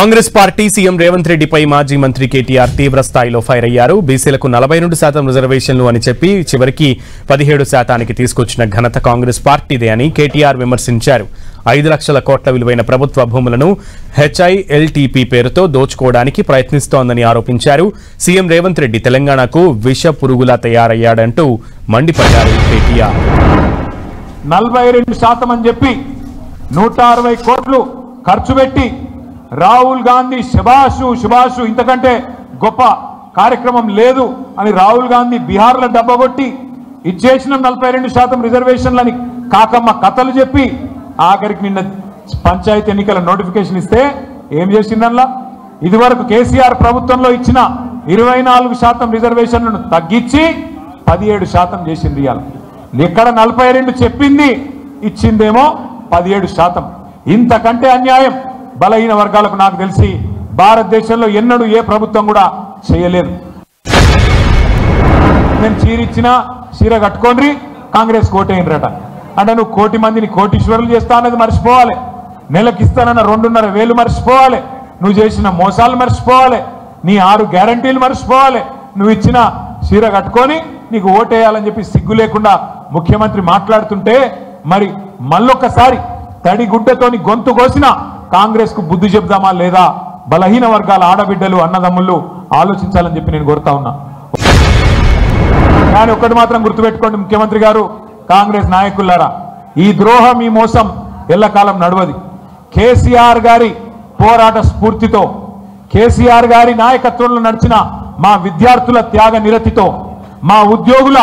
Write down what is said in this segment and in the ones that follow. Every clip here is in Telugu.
కాంగ్రెస్ పార్టీ సీఎం రేవంత్ రెడ్డిపై మాజీ మంత్రి కేటీఆర్ తీవ్ర స్థాయిలో ఫైర్ అయ్యారు. బీసీలకు 42% రిజర్వేషన్లు అని చెప్పి చివరికి 17% తీసుకొచ్చిన ఘనత కాంగ్రెస్ పార్టీదే అని కేటీఆర్ విమర్శించారు. 5 లక్షల కోట్ల విలువైన ప్రభుత్వ భూములను హెచ్ఐఎల్టీపీ పేరుతో దోచుకోవడానికి ప్రయత్నిస్తోందని ఆరోపించారు. సీఎం రేవంత్ రెడ్డి తెలంగాణకు విష పురుగులా తయారయ్యాడంటూ మండిపడ్డారు కేటీఆర్. 42% అని చెప్పి 160 కోట్లు ఖర్చు పెట్టి రాహుల్ గాంధీ శుభాషు ఇంతకంటే గొప్ప కార్యక్రమం లేదు అని రాహుల్ గాంధీ బీహార్లో డబ్బగొట్టి ఇచ్చేసిన 42% రిజర్వేషన్లని కాకమ్మ కథలు చెప్పి ఆఖరికి నిన్న పంచాయతీ ఎన్నికల నోటిఫికేషన్ ఇస్తే ఏం చేసిందల్లా ఇదివరకు కేసీఆర్ ప్రభుత్వంలో ఇచ్చిన 24% రిజర్వేషన్లను తగ్గించి 17% చేసింది. ఎక్కడ 42 చెప్పింది ఇచ్చిందేమో 17%. ఇంతకంటే అన్యాయం బలహీన వర్గాలకు నాకు తెలిసి భారతదేశంలో ఎన్నడూ ఏ ప్రభుత్వం కూడా చేయలేదు. నేను చీరిచ్చినా చీర కట్టుకోండి కాంగ్రెస్ కోటేయండిరట అంటే నువ్వు కోటి మందిని కోటీశ్వరులు చేస్తా అన్నది మర్చిపోవాలి. నెలకి ఇస్తానన్న 2,500 మర్చిపోవాలి. నువ్వు చేసిన మోసాలు మర్చిపోవాలి. నీ 6 గ్యారంటీలు మర్చిపోవాలి. నువ్వు ఇచ్చిన చీర కట్టుకొని నీకు ఓటేయాలని చెప్పి సిగ్గు లేకుండా ముఖ్యమంత్రి మాట్లాడుతుంటే మరి మళ్ళొక్కసారి తడిగుడ్డతోని గొంతు కోసిన కాంగ్రెస్ కు బుద్ధి చెప్దామా లేదా బలహీన వర్గాల ఆడబిడ్డలు అన్నదమ్ముళ్ళు ఆలోచించాలని చెప్పి నేను కోరుతా ఉన్నా. కానీ ఒక్కటి మాత్రం గుర్తుపెట్టుకోండి ముఖ్యమంత్రి గారు, కాంగ్రెస్ నాయకులారా, ఈ ద్రోహం ఈ మోసం ఎల్లకాలం నడవది. కేసీఆర్ గారి పోరాట స్ఫూర్తితో కేసీఆర్ గారి నాయకత్వంలో నడిచిన మా విద్యార్థుల త్యాగ నిరతితో మా ఉద్యోగుల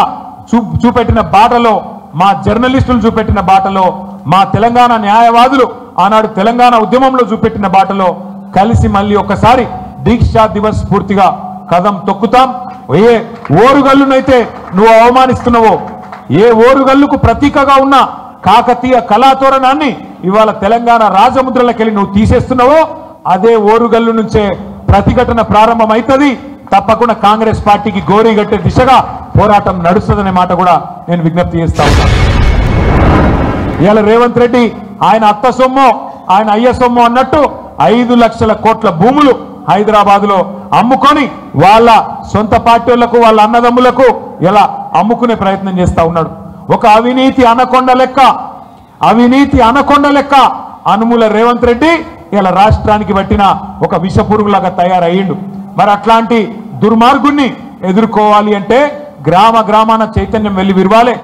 చూపెట్టిన బాటలో మా జర్నలిస్టులు చూపెట్టిన బాటలో మా తెలంగాణ న్యాయవాదులు ఆనాడు తెలంగాణ ఉద్యమంలో చూపెట్టిన బాటలో కలిసి మళ్ళీ ఒక్కసారి దీక్షా దివస్ స్ఫూర్తిగా కదం తొక్కుతాం. ఏ ఓరుగల్లునైతే నువ్వు అవమానిస్తున్నావో, ఏ ఓరుగల్లుకు ప్రతీకగా ఉన్న కాకతీయ కళాతోరణాన్ని ఇవాళ తెలంగాణ రాజముద్రలకెళ్ళి నువ్వు తీసేస్తున్నావో అదే ఓరుగల్లు నుంచే ప్రతిఘటన ప్రారంభమవుతుంది. తప్పకుండా కాంగ్రెస్ పార్టీకి గోరీ గట్టే దిశగా పోరాటం నడుస్తుందనే మాట కూడా నేను విజ్ఞప్తి చేస్తా ఉన్నాను. ఇవాళ రేవంత్ రెడ్డి ఆయన అత్త సొమ్ము ఆయన అయ్య సొమ్ము అన్నట్టు 5 లక్షల కోట్ల భూములు హైదరాబాద్ లో అమ్ముకొని వాళ్ళ సొంత పార్టీలకు వాళ్ళ అన్నదమ్ములకు ఇలా అమ్ముకునే ప్రయత్నం చేస్తా ఉన్నాడు. ఒక అవినీతి అనకొండ లెక్క అనుముల రేవంత్ రెడ్డి ఇలా రాష్ట్రానికి పట్టిన ఒక విష పురుగులాగా తయారయ్యిండు. మరి అట్లాంటి దుర్మార్గుణ్ణి ఎదుర్కోవాలి అంటే గ్రామాన చైతన్యం వెళ్ళి విరవాలి.